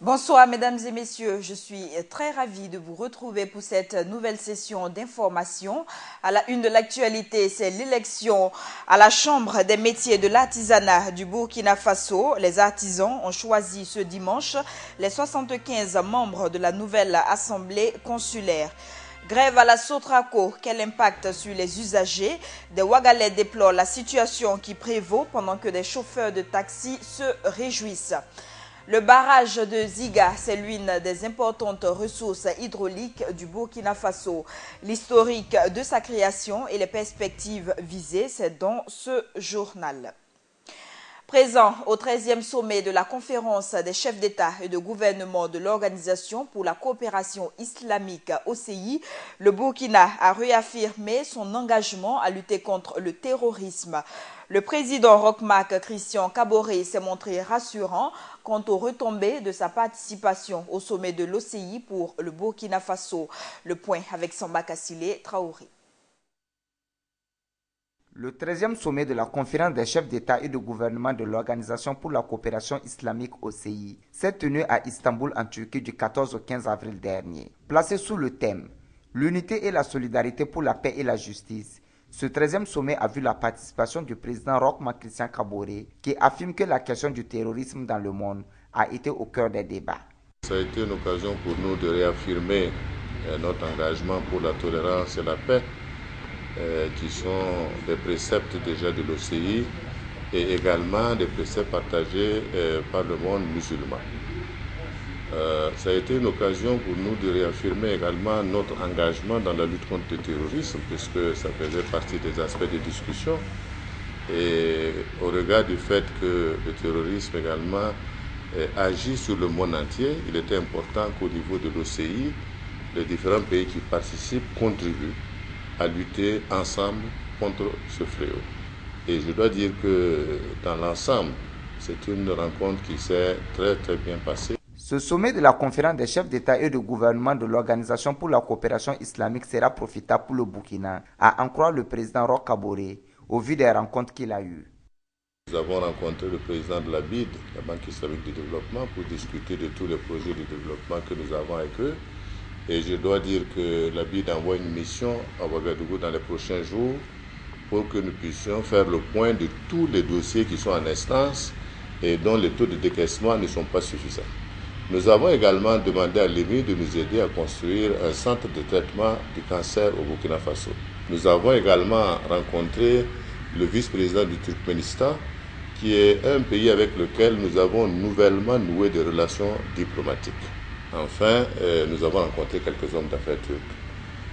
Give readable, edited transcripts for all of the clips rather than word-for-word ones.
Bonsoir mesdames et messieurs, je suis très ravie de vous retrouver pour cette nouvelle session d'information. À la une de l'actualité, c'est l'élection à la Chambre des métiers de l'artisanat du Burkina Faso. Les artisans ont choisi ce dimanche les 75 membres de la nouvelle assemblée consulaire. Grève à la Sotraco, quel impact sur les usagers? Des Ouagalais déplorent la situation qui prévaut pendant que des chauffeurs de taxi se réjouissent. Le barrage de Ziga, c'est l'une des importantes ressources hydrauliques du Burkina Faso. L'historique de sa création et les perspectives visées, c'est dans ce journal. Présent au 13e sommet de la conférence des chefs d'État et de gouvernement de l'Organisation pour la coopération islamique OCI, le Burkina a réaffirmé son engagement à lutter contre le terrorisme. Le président Roch-Marc Christian Kaboré s'est montré rassurant quant aux retombées de sa participation au sommet de l'OCI pour le Burkina Faso. Le point avec Samba Kassile Traoré. Le 13e sommet de la conférence des chefs d'État et de gouvernement de l'Organisation pour la coopération islamique OCI s'est tenu à Istanbul en Turquie du 14 au 15 avril dernier. Placé sous le thème « L'unité et la solidarité pour la paix et la justice », ce 13e sommet a vu la participation du président Roch-Marc Christian Kaboré qui affirme que la question du terrorisme dans le monde a été au cœur des débats. Ça a été une occasion pour nous de réaffirmer notre engagement pour la tolérance et la paix, qui sont des préceptes déjà de l'OCI et également des préceptes partagés par le monde musulman. Ça a été une occasion pour nous de réaffirmer également notre engagement dans la lutte contre le terrorisme, puisque ça faisait partie des aspects de discussion. Et au regard du fait que le terrorisme également agit sur le monde entier, il était important qu'au niveau de l'OCI, les différents pays qui participent contribuent à lutter ensemble contre ce fléau. Et je dois dire que dans l'ensemble, c'est une rencontre qui s'est très bien passée. Ce sommet de la conférence des chefs d'État et de gouvernement de l'Organisation pour la coopération islamique sera profitable pour le Burkina, à en croire le président Roch Kaboré, au vu des rencontres qu'il a eues. Nous avons rencontré le président de la BID, la Banque islamique de développement, pour discuter de tous les projets de développement que nous avons avec eux. Et je dois dire que la BID envoie une mission à Ouagadougou dans les prochains jours pour que nous puissions faire le point de tous les dossiers qui sont en instance et dont les taux de décaissement ne sont pas suffisants. Nous avons également demandé à l'EMI de nous aider à construire un centre de traitement du cancer au Burkina Faso. Nous avons également rencontré le vice-président du Turkménistan, qui est un pays avec lequel nous avons nouvellement noué des relations diplomatiques. Enfin, nous avons rencontré quelques hommes d'affaires turcs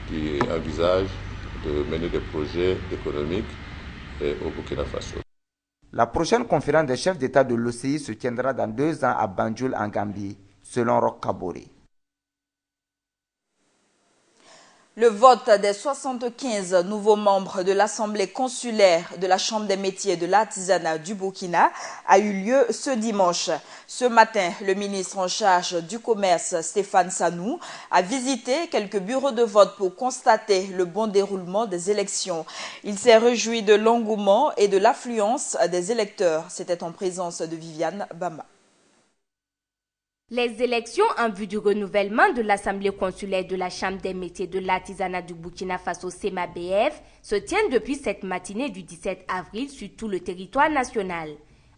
qui envisagent de mener des projets économiques au Burkina Faso. La prochaine conférence des chefs d'État de l'OCI se tiendra dans 2 ans à Banjul en Gambie, selon Roch Kaboré. Le vote des 75 nouveaux membres de l'Assemblée consulaire de la Chambre des métiers de l'artisanat du Burkina a eu lieu ce dimanche. Ce matin, le ministre en charge du commerce, Stéphane Sanou, a visité quelques bureaux de vote pour constater le bon déroulement des élections. Il s'est réjoui de l'engouement et de l'affluence des électeurs. C'était en présence de Viviane Bama. Les élections en vue du renouvellement de l'Assemblée consulaire de la Chambre des métiers de l'artisanat du Burkina Faso CEMA-BF se tiennent depuis cette matinée du 17 avril sur tout le territoire national.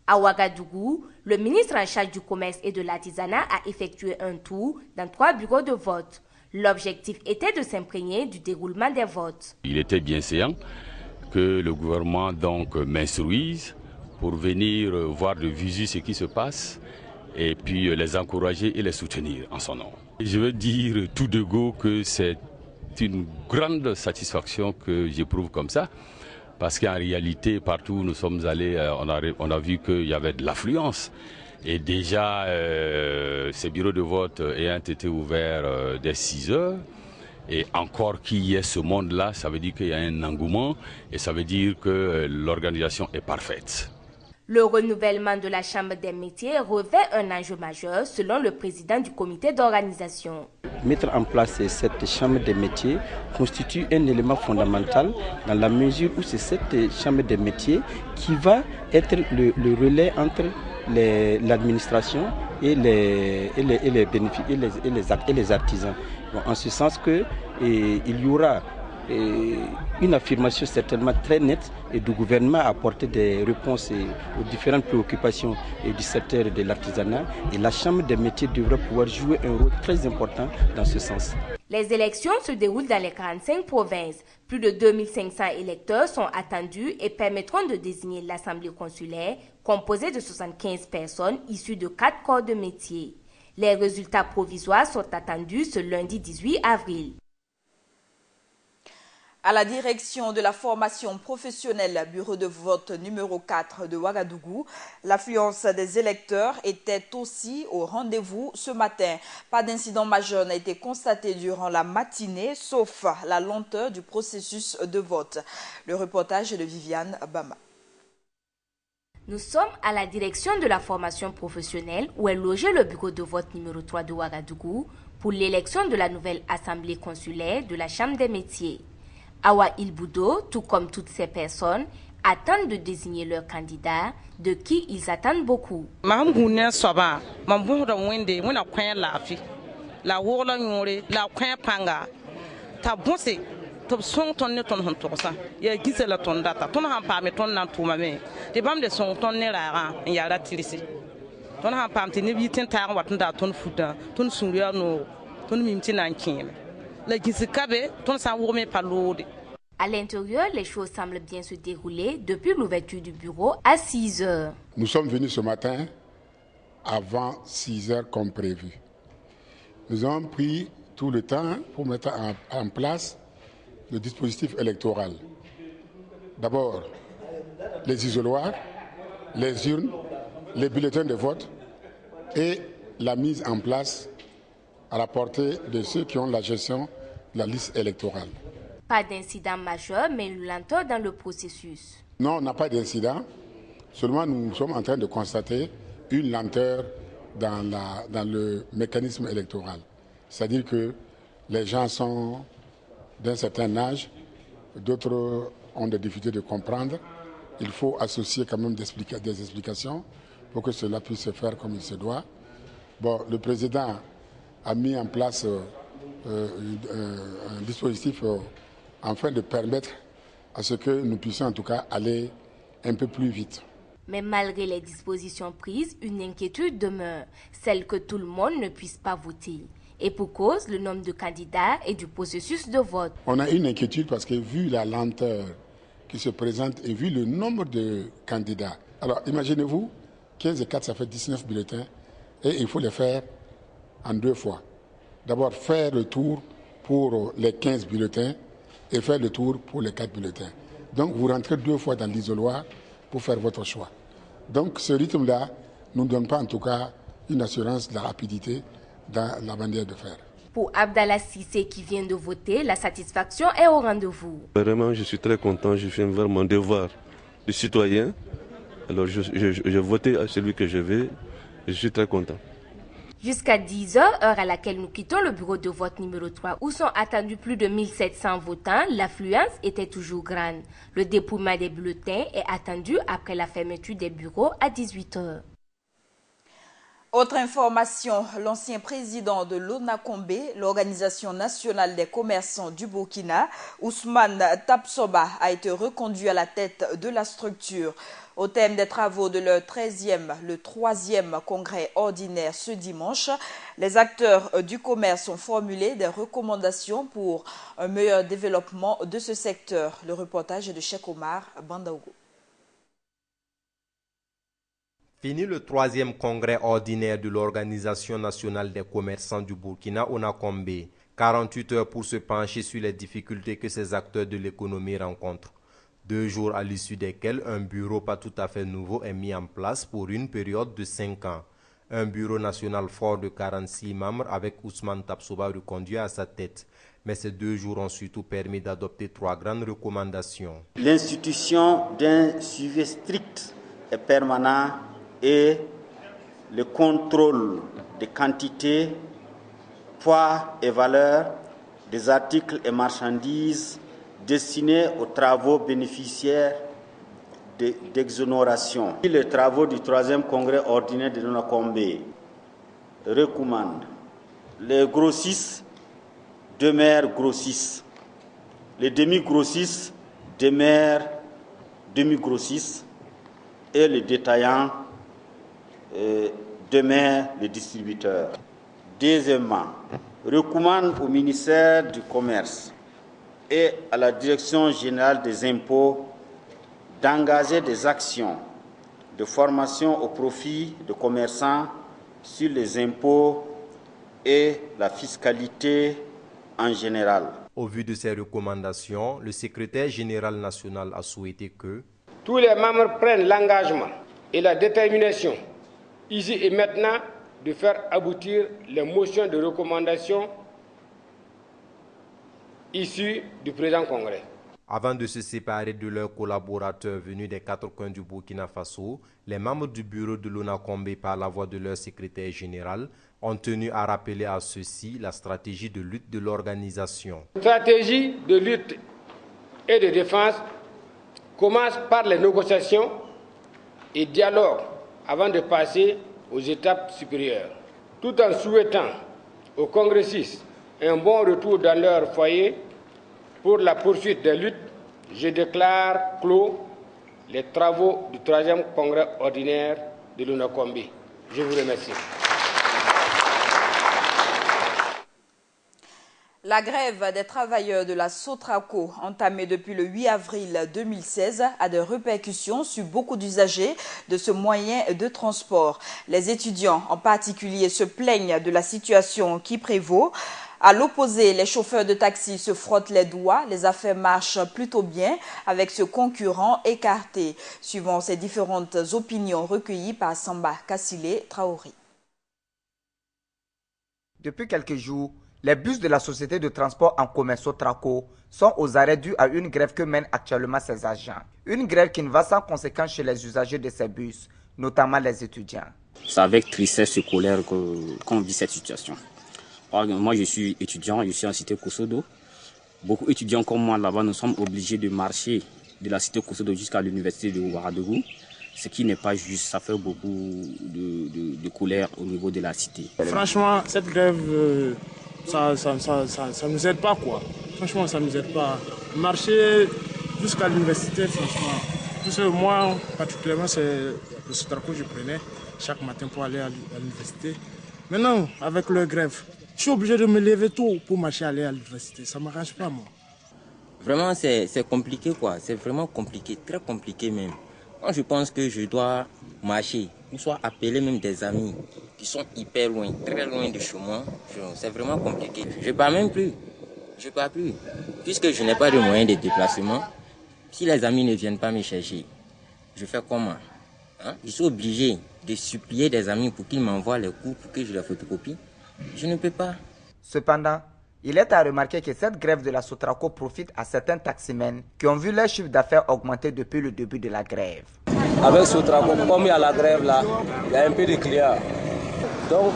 À Ouagadougou, le ministre en charge du commerce et de l'artisanat a effectué un tour dans 3 bureaux de vote. L'objectif était de s'imprégner du déroulement des votes. Il était bien séant que le gouvernement m'instruise pour venir voir de visu ce qui se passe et puis les encourager et les soutenir en son nom. Je veux dire tout de go que c'est une grande satisfaction que j'éprouve comme ça, parce qu'en réalité, partout où nous sommes allés, on a vu qu'il y avait de l'affluence. Et déjà, ces bureaux de vote ayant été ouverts dès 6 heures, et encore qu'il y ait ce monde-là, ça veut dire qu'il y a un engouement et ça veut dire que l'organisation est parfaite. Le renouvellement de la Chambre des métiers revêt un enjeu majeur selon le président du comité d'organisation. Mettre en place cette Chambre des métiers constitue un élément fondamental dans la mesure où c'est cette Chambre des métiers qui va être le relais entre l'administration et les artisans. Bon, en ce sens que il y aura une affirmation certainement très nette et du gouvernement à apporter des réponses aux différentes préoccupations du secteur de l'artisanat, et la Chambre des métiers devrait pouvoir jouer un rôle très important dans ce sens. Les élections se déroulent dans les 45 provinces. Plus de 2500 électeurs sont attendus et permettront de désigner l'Assemblée consulaire composée de 75 personnes issues de 4 corps de métier. Les résultats provisoires sont attendus ce lundi 18 avril. À la direction de la formation professionnelle, bureau de vote numéro 4 de Ouagadougou, l'affluence des électeurs était aussi au rendez-vous ce matin. Pas d'incident majeur n'a été constaté durant la matinée, sauf la lenteur du processus de vote. Le reportage de Viviane Bama. Nous sommes à la direction de la formation professionnelle où est logé le bureau de vote numéro 3 de Ouagadougou pour l'élection de la nouvelle assemblée consulaire de la Chambre des métiers. Awa Ilboudo, tout comme toutes ces personnes, attendent de désigner leur candidat, de qui ils attendent beaucoup. À l'intérieur, les choses semblent bien se dérouler depuis l'ouverture du bureau à 6 heures. Nous sommes venus ce matin avant 6 heures comme prévu. Nous avons pris tout le temps pour mettre en place le dispositif électoral. D'abord, les isoloirs, les urnes, les bulletins de vote et la mise en place à la portée de ceux qui ont la gestion de la liste électorale. Pas d'incident majeur, mais une lenteur dans le processus. Non, on n'a pas d'incident. Seulement, nous sommes en train de constater une lenteur dans le mécanisme électoral. C'est-à-dire que les gens sont d'un certain âge, d'autres ont des difficultés de comprendre. Il faut associer quand même des explications pour que cela puisse se faire comme il se doit. Bon, le président a mis en place un dispositif afin de permettre à ce que nous puissions en tout cas aller un peu plus vite. Mais malgré les dispositions prises, une inquiétude demeure, celle que tout le monde ne puisse pas voter. Et pour cause, le nombre de candidats et du processus de vote. On a une inquiétude parce que vu la lenteur qui se présente et vu le nombre de candidats. Alors imaginez-vous, 15 et 4, ça fait 19 bulletins et il faut les faire en 2 fois. D'abord faire le tour pour les 15 bulletins et faire le tour pour les 4 bulletins. Donc vous rentrez 2 fois dans l'isoloir pour faire votre choix. Donc ce rythme-là ne nous donne pas en tout cas une assurance de la rapidité dans la manière de faire. Pour Abdallah Sissé qui vient de voter, la satisfaction est au rendez-vous. Vraiment, je suis très content, je fais vraiment mon devoir de citoyen. Alors je votais à celui que je veux, je suis très content. Jusqu'à 10 heures, heure à laquelle nous quittons le bureau de vote numéro 3, où sont attendus plus de 1700 votants, l'affluence était toujours grande. Le dépouillement des bulletins est attendu après la fermeture des bureaux à 18 heures. Autre information, l'ancien président de l'ONACOMBE, l'Organisation nationale des commerçants du Burkina, Ousmane Tapsoba, a été reconduit à la tête de la structure. Au thème des travaux de le 3e congrès ordinaire ce dimanche, les acteurs du commerce ont formulé des recommandations pour un meilleur développement de ce secteur. Le reportage de Cheikh Omar Bandaogo. Fini le 3e congrès ordinaire de l'Organisation nationale des commerçants du Burkina, ONACOMBE. 48 heures pour se pencher sur les difficultés que ces acteurs de l'économie rencontrent. 2 jours à l'issue desquels un bureau pas tout à fait nouveau est mis en place pour une période de 5 ans. Un bureau national fort de 46 membres avec Ousmane Tapsoba reconduit à sa tête. Mais ces 2 jours ont surtout permis d'adopter 3 grandes recommandations. L'institution d'un suivi strict et permanent et le contrôle des quantités, poids et valeurs des articles et marchandises destinés aux travaux bénéficiaires d'exonération. Les travaux du 3e congrès ordinaire de l'ONACOMBE recommande. Les grossistes demeurent grossistes. Les demi-grossistes demeurent demi-grossistes. Et les détaillants demeurent les distributeurs. Deuxièmement, recommande au ministère du Commerce et à la Direction générale des impôts d'engager des actions de formation au profit de commerçants sur les impôts et la fiscalité en général. Au vu de ces recommandations, le secrétaire général national a souhaité que tous les membres prennent l'engagement et la détermination, ici et maintenant, de faire aboutir les motions de recommandation issues du présent congrès. Avant de se séparer de leurs collaborateurs venus des 4 coins du Burkina Faso, les membres du bureau de l'ONACOMBE, par la voix de leur secrétaire général, ont tenu à rappeler à ceux-ci la stratégie de lutte de l'organisation. La stratégie de lutte et de défense commence par les négociations et dialogues avant de passer aux étapes supérieures. Tout en souhaitant aux congressistes un bon retour dans leur foyer pour la poursuite des luttes, je déclare clos les travaux du 3e congrès ordinaire de l'ONACOMBE. Je vous remercie. La grève des travailleurs de la Sotraco, entamée depuis le 8 avril 2016, a des répercussions sur beaucoup d'usagers de ce moyen de transport. Les étudiants en particulier se plaignent de la situation qui prévaut. À l'opposé, les chauffeurs de taxi se frottent les doigts. Les affaires marchent plutôt bien avec ce concurrent écarté. Suivant ces différentes opinions recueillies par Samba Kassile Traoré. Depuis quelques jours, les bus de la société de transport en commun Sotraco sont aux arrêts dus à une grève que mènent actuellement ces agents. Une grève qui ne va sans conséquence chez les usagers de ces bus, notamment les étudiants. C'est avec tristesse et colère qu'on vit cette situation. Moi, je suis étudiant, je suis en cité Kosodo. Beaucoup d'étudiants comme moi là-bas, nous sommes obligés de marcher de la cité Kosodo jusqu'à l'université de Ouagadougou. Ce qui n'est pas juste, ça fait beaucoup de colère au niveau de la cité. Franchement, cette grève, ça nous aide pas quoi. Franchement, ça nous aide pas. Marcher jusqu'à l'université, franchement. Parce que moi, particulièrement, c'est le Sotraco que je prenais chaque matin pour aller à l'université. Maintenant, avec le grève, je suis obligé de me lever tôt pour marcher aller à l'université. Ça ne m'arrange pas, moi. Vraiment, c'est compliqué, quoi. C'est vraiment compliqué, très compliqué même. Moi, je pense que je dois marcher, ou soit appeler même des amis qui sont hyper loin, très loin de chez moi. C'est vraiment compliqué. Je ne pars même plus. Je ne pars plus. Puisque je n'ai pas de moyens de déplacement, si les amis ne viennent pas me chercher, je fais comment? Je suis obligé de supplier des amis pour qu'ils m'envoient les cours pour que je les photocopie. Je ne peux pas. Cependant, il est à remarquer que cette grève de la Sotraco profite à certains taximens qui ont vu leur chiffre d'affaires augmenter depuis le début de la grève. Avec Sotraco, comme il y a la grève là, il y a un peu de clients. Donc,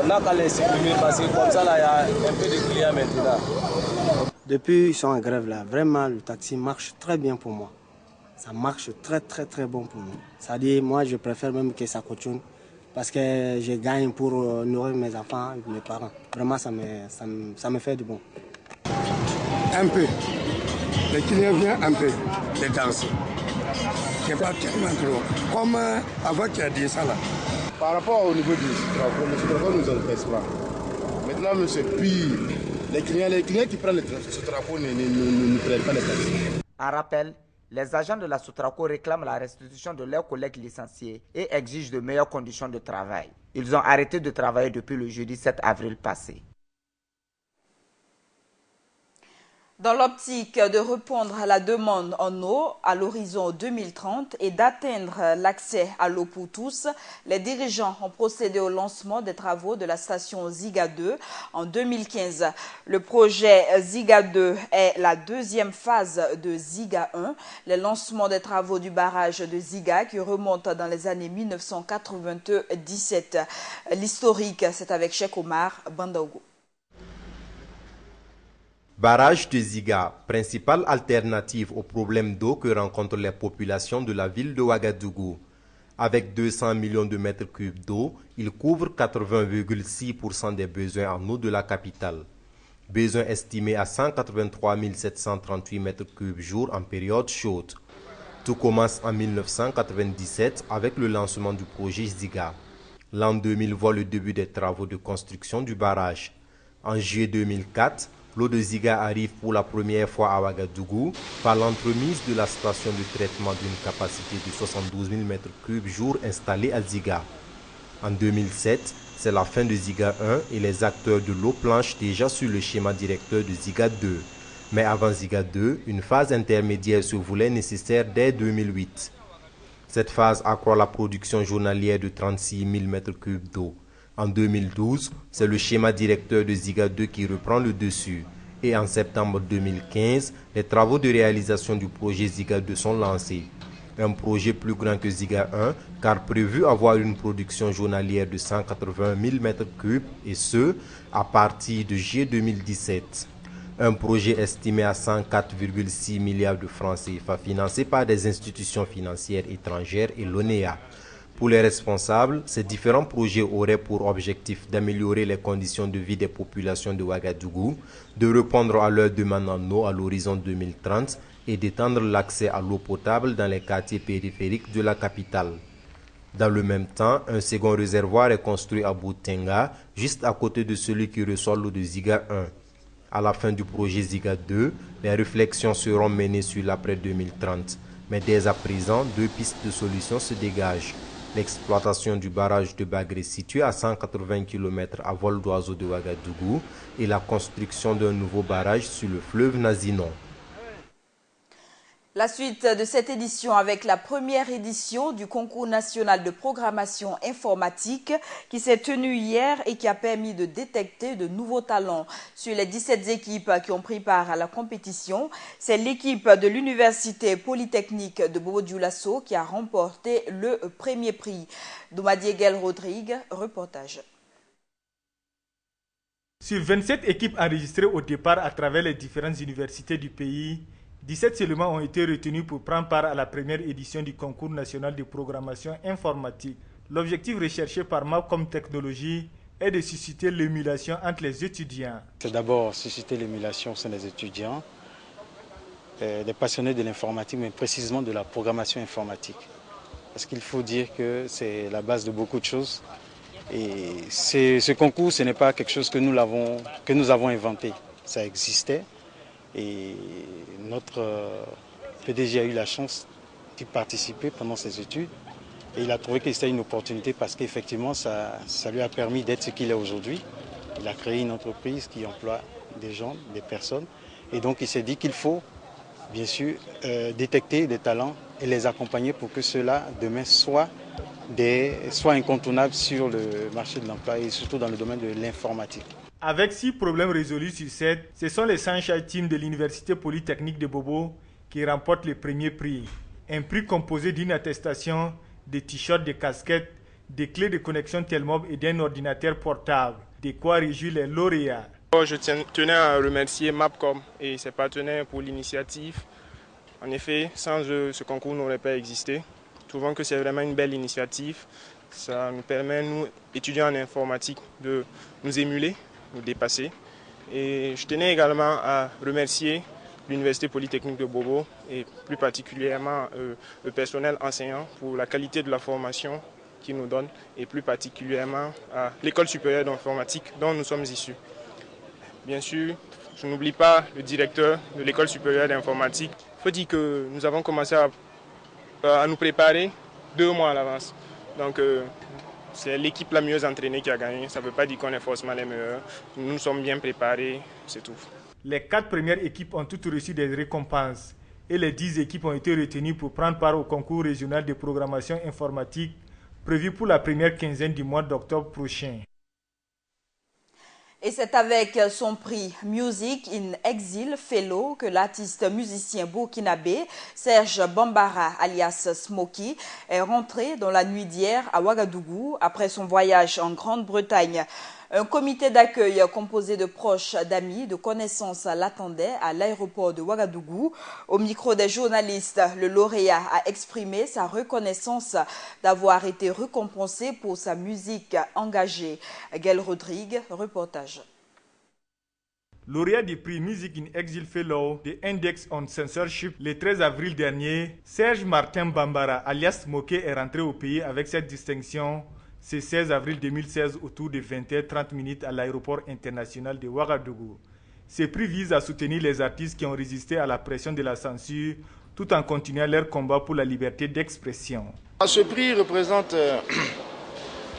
on n'a qu'à les supprimer parce que comme ça là, il y a un peu de clients maintenant. Depuis qu'ils sont en grève là, vraiment le taxi marche très bien pour moi. Ça marche très bon pour moi. C'est-à-dire, moi je préfère même que ça continue parce que je gagne pour nourrir mes enfants et mes parents. Vraiment, ça me fait du bon. Un peu. Les clients viennent un peu de danser. C'est pas tellement trop. Comme avant qu'il y a dit ça là. Par rapport au niveau du Sotraco, le Sotraco ne nous intéresse pas. Maintenant, mais c'est pire. Les clients qui prennent le Sotraco ne prennent pas les taxis. En rappel, les agents de la Sotraco réclament la restitution de leurs collègues licenciés et exigent de meilleures conditions de travail. Ils ont arrêté de travailler depuis le jeudi 7 avril passé. Dans l'optique de répondre à la demande en eau à l'horizon 2030 et d'atteindre l'accès à l'eau pour tous, les dirigeants ont procédé au lancement des travaux de la station Ziga 2 en 2015. Le projet Ziga 2 est la deuxième phase de Ziga 1, le lancement des travaux du barrage de Ziga qui remonte dans les années 1997. L'historique, c'est avec Cheikh Omar Bandaogo. Barrage de Ziga, principale alternative au problème d'eau que rencontrent les populations de la ville de Ouagadougou. Avec 200 millions de mètres cubes d'eau, il couvre 80,6% des besoins en eau de la capitale. Besoin estimé à 183 738 mètres cubes jour en période chaude. Tout commence en 1997 avec le lancement du projet Ziga. L'an 2000 voit le début des travaux de construction du barrage. En juillet 2004, l'eau de Ziga arrive pour la première fois à Ouagadougou par l'entremise de la station de traitement d'une capacité de 72 000 m3 jour installée à Ziga. En 2007, c'est la fin de Ziga 1 et les acteurs de l'eau planchent déjà sur le schéma directeur de Ziga 2. Mais avant Ziga 2, une phase intermédiaire se voulait nécessaire dès 2008. Cette phase accroît la production journalière de 36 000 m3 d'eau. En 2012, c'est le schéma directeur de Ziga 2 qui reprend le dessus. Et en septembre 2015, les travaux de réalisation du projet Ziga 2 sont lancés. Un projet plus grand que Ziga 1, car prévu avoir une production journalière de 180 000 m3, et ce, à partir de juillet 2017. Un projet estimé à 104,6 milliards de francs CFA financé par des institutions financières étrangères et l'ONEA. Pour les responsables, ces différents projets auraient pour objectif d'améliorer les conditions de vie des populations de Ouagadougou, de répondre à leurs demandes en eau à l'horizon 2030 et d'étendre l'accès à l'eau potable dans les quartiers périphériques de la capitale. Dans le même temps, un second réservoir est construit à Boutenga, juste à côté de celui qui reçoit l'eau de Ziga 1. À la fin du projet Ziga 2, les réflexions seront menées sur l'après 2030. Mais dès à présent, deux pistes de solutions se dégagent. L'exploitation du barrage de Bagré situé à 180 km à vol d'oiseau de Ouagadougou et la construction d'un nouveau barrage sur le fleuve Nazinon. La suite de cette édition avec la première édition du concours national de programmation informatique qui s'est tenu hier et qui a permis de détecter de nouveaux talents. Sur les 17 équipes qui ont pris part à la compétition, c'est l'équipe de l'Université Polytechnique de Bobo-Dioulasso qui a remporté le premier prix. Doumadiegel Rodrigue, reportage. Sur 27 équipes enregistrées au départ à travers les différentes universités du pays, 17 seulement ont été retenus pour prendre part à la première édition du concours national de programmation informatique. L'objectif recherché par Mapcom Technologies est de susciter l'émulation entre les étudiants. C'est d'abord susciter l'émulation chez les étudiants, des passionnés de l'informatique, mais précisément de la programmation informatique. Parce qu'il faut dire que c'est la base de beaucoup de choses. Et ce concours, ce n'est pas quelque chose que nous avons inventé. Ça existait. Et notre PDG a eu la chance d'y participer pendant ses études. Et il a trouvé que c'était une opportunité parce qu'effectivement, ça lui a permis d'être ce qu'il est aujourd'hui. Il a créé une entreprise qui emploie des gens, des personnes. Et donc, il s'est dit qu'il faut, bien sûr, détecter des talents et les accompagner pour que ceux-là, demain, soient incontournables sur le marché de l'emploi et surtout dans le domaine de l'informatique. Avec 6 problèmes résolus sur 7, ce sont les Sunshine Team de l'Université Polytechnique de Bobo qui remportent le premier prix. Un prix composé d'une attestation, des t-shirts, des casquettes, des clés de connexion Telmob et d'un ordinateur portable. De quoi réjouir les lauréats. Je tenais à remercier Mapcom et ses partenaires pour l'initiative. En effet, sans eux, ce concours n'aurait pas existé. Trouvons que c'est vraiment une belle initiative. Ça nous permet, nous, étudiants en informatique, de nous émuler, nous dépasser. Et je tenais également à remercier l'Université Polytechnique de Bobo et plus particulièrement le personnel enseignant pour la qualité de la formation qu'ils nous donnent et plus particulièrement à l'École supérieure d'informatique dont nous sommes issus. Bien sûr, je n'oublie pas le directeur de l'École supérieure d'informatique. Il faut dire que nous avons commencé à nous préparer 2 mois à l'avance. Donc, c'est l'équipe la mieux entraînée qui a gagné. Ça ne veut pas dire qu'on est forcément les meilleurs. Nous sommes bien préparés, c'est tout. Les 4 premières équipes ont toutes reçu des récompenses et les 10 équipes ont été retenues pour prendre part au concours régional de programmation informatique prévu pour la première quinzaine du mois d'octobre prochain. Et c'est avec son prix Music in Exile Fellow que l'artiste musicien burkinabé Serge Bambara alias Smokey est rentré dans la nuit d'hier à Ouagadougou après son voyage en Grande-Bretagne. Un comité d'accueil composé de proches, d'amis, de connaissances l'attendait à l'aéroport de Ouagadougou. Au micro des journalistes, le lauréat a exprimé sa reconnaissance d'avoir été récompensé pour sa musique engagée. Gaël Rodrigue, reportage. Lauréat du prix Music in Exile Fellow de Index on Censorship le 13 avril dernier, Serge Martin Bambara, alias Smoké, est rentré au pays avec cette distinction ce 16 avril 2016 autour de 20h30 à l'aéroport international de Ouagadougou. Ce prix vise à soutenir les artistes qui ont résisté à la pression de la censure tout en continuant leur combat pour la liberté d'expression. Ce prix représente,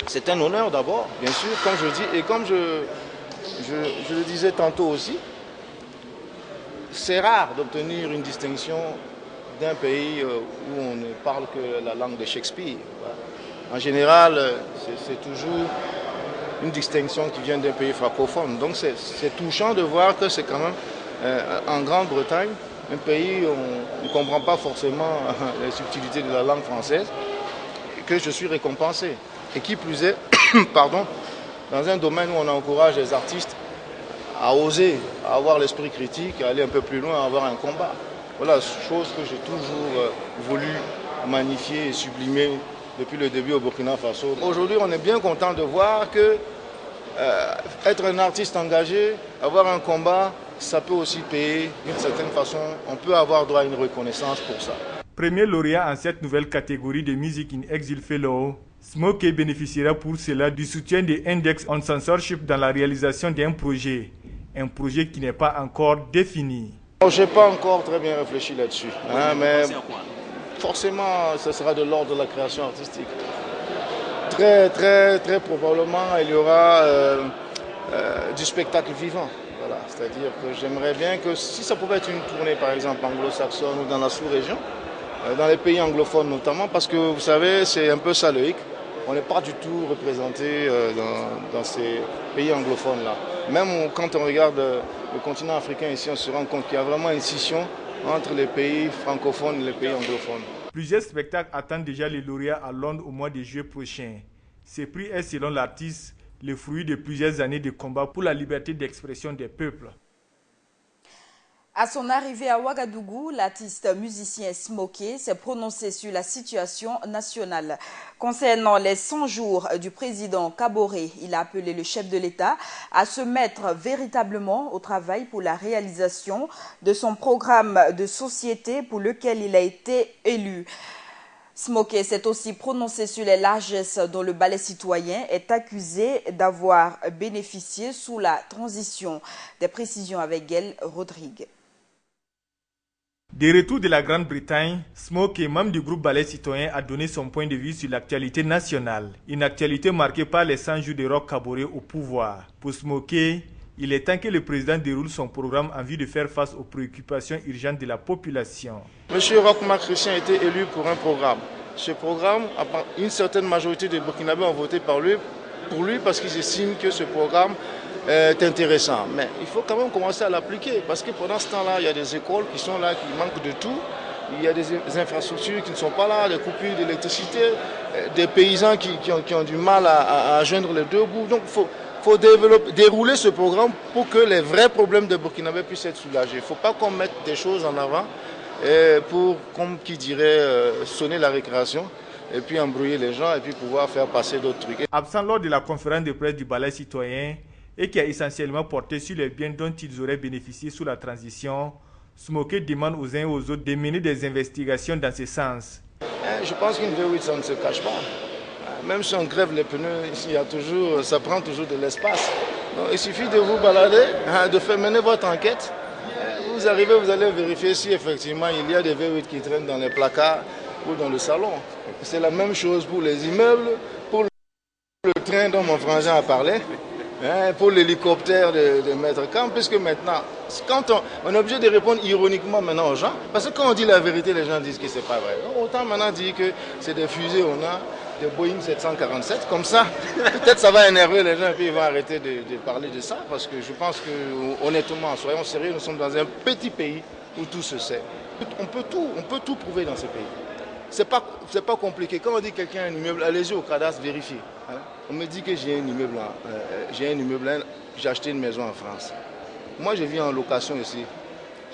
c'est un honneur d'abord, bien sûr, comme je dis, et comme je le disais tantôt aussi, c'est rare d'obtenir une distinction d'un pays où on ne parle que la langue de Shakespeare. En général, c'est toujours une distinction qui vient d'un pays francophone. Donc c'est touchant de voir que c'est quand même en Grande-Bretagne, un pays où on ne comprend pas forcément les subtilités de la langue française, que je suis récompensé. Et qui plus est, pardon, dans un domaine où on encourage les artistes à oser, à avoir l'esprit critique, à aller un peu plus loin, à avoir un combat. Voilà, chose que j'ai toujours voulu magnifier et sublimer depuis le début au Burkina Faso. Aujourd'hui, on est bien content de voir que être un artiste engagé, avoir un combat, ça peut aussi payer d'une certaine façon. On peut avoir droit à une reconnaissance pour ça. Premier lauréat en cette nouvelle catégorie de Music in Exile Fellow, Smoké bénéficiera pour cela du soutien de Index on Censorship dans la réalisation d'un projet. Un projet qui n'est pas encore défini. Je n'ai pas encore très bien réfléchi là-dessus, mais forcément, ce sera de l'ordre de la création artistique. Très probablement, il y aura du spectacle vivant. Voilà. C'est-à-dire que j'aimerais bien que si ça pouvait être une tournée, par exemple, anglo-saxonne ou dans la sous-région, dans les pays anglophones notamment, parce que vous savez, c'est un peu ça le hic. On n'est pas du tout représenté dans ces pays anglophones-là. Même quand on regarde le continent africain ici, on se rend compte qu'il y a vraiment une scission entre les pays francophones et les pays anglophones. Plusieurs spectacles attendent déjà les lauréats à Londres au mois de juillet prochain. Ce prix est, selon l'artiste, le fruit de plusieurs années de combat pour la liberté d'expression des peuples. À son arrivée à Ouagadougou, l'artiste musicien Smoké s'est prononcé sur la situation nationale. Concernant les 100 jours du président Kaboré, il a appelé le chef de l'État à se mettre véritablement au travail pour la réalisation de son programme de société pour lequel il a été élu. Smoké s'est aussi prononcé sur les largesses dont le ballet citoyen est accusé d'avoir bénéficié sous la transition. Des précisions avec Gaël Rodrigue. Des retours de la Grande-Bretagne, Smoké, membre du groupe Ballet Citoyen, a donné son point de vue sur l'actualité nationale. Une actualité marquée par les 100 jours de Roch Kaboré au pouvoir. Pour Smoké, il est temps que le président déroule son programme en vue de faire face aux préoccupations urgentes de la population. Monsieur Roch Marc Christian a été élu pour un programme. Ce programme, une certaine majorité des Burkinabés ont voté pour lui parce qu'ils estiment que ce programme est intéressant. Mais il faut quand même commencer à l'appliquer parce que pendant ce temps-là, il y a des écoles qui sont là, qui manquent de tout. Il y a des infrastructures qui ne sont pas là, des coupures d'électricité, des paysans qui ont du mal à joindre les deux bouts. Donc il faut dérouler ce programme pour que les vrais problèmes de Burkinabé puissent être soulagés. Il ne faut pas qu'on mette des choses en avant pour, comme qui dirait, sonner la récréation et puis embrouiller les gens et puis pouvoir faire passer d'autres trucs. Absent lors de la conférence de presse du Ballet Citoyen et qui a essentiellement porté sur les biens dont ils auraient bénéficié sous la transition, Smoké demande aux uns et aux autres de mener des investigations dans ce sens. Je pense qu'une V8, ça ne se cache pas. Même si on grève les pneus, ça prend toujours de l'espace. Il suffit de vous balader, de faire mener votre enquête. Vous arrivez, vous allez vérifier si effectivement il y a des V8 qui traînent dans les placards ou dans le salon. C'est la même chose pour les immeubles, pour le train dont mon frangin a parlé, pour l'hélicoptère de Maître Camp, puisque maintenant, quand on est obligé de répondre ironiquement maintenant aux gens, parce que quand on dit la vérité, les gens disent que c'est pas vrai. Autant maintenant dire que c'est des fusées, on a des Boeing 747, comme ça, peut-être ça va énerver les gens et puis ils vont arrêter de parler de ça, parce que je pense que, honnêtement, soyons sérieux, nous sommes dans un petit pays où tout se sait. On peut tout prouver dans ce pays. C'est pas compliqué. Quand on dit quelqu'un a un immeuble, allez-y au cadastre, vérifiez. On me dit que j'ai un immeuble, j'ai acheté une maison en France. Moi, je vis en location ici.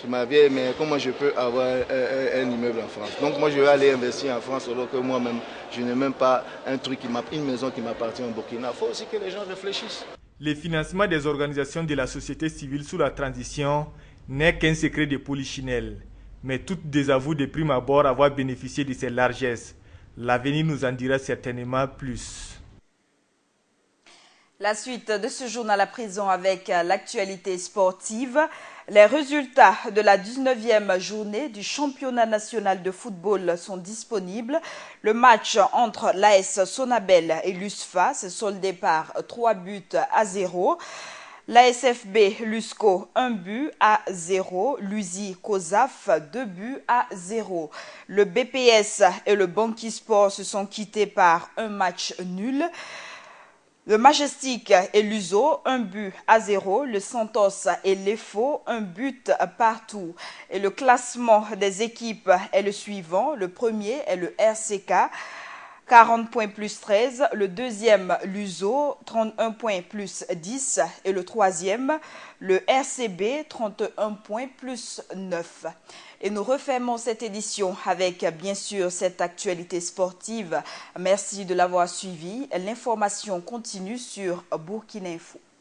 Je m'avais, mais comment je peux avoir un immeuble en France? Donc moi, je vais aller investir en France alors que moi-même, je n'ai même pas une maison qui m'appartient au Burkina. Il faut aussi que les gens réfléchissent. Le financement des organisations de la société civile sous la transition n'est qu'un secret de polichinelle. Mais toutes désavouent de prime abord avoir bénéficié de ces largesses. L'avenir nous en dira certainement plus. La suite de ce journal à présent avec l'actualité sportive. Les résultats de la 19e journée du championnat national de football sont disponibles. Le match entre l'AS Sonabel et l'USFA s'est soldé par 3-0. L'ASFB Lusco 1-0, l'USI COSAF 2-0. Le BPS et le Banquisport se sont quittés par un match nul. Le Majestic et l'USO 1-0, le Santos et l'EFO 1 but partout. Et le classement des équipes est le suivant. Le premier est le RCK, 40 points plus 13. Le deuxième, l'USO, 31 points plus 10. Et le troisième, le RCB, 31 points plus 9. Et nous refermons cette édition avec, bien sûr, cette actualité sportive. Merci de l'avoir suivi. L'information continue sur Burkina Info.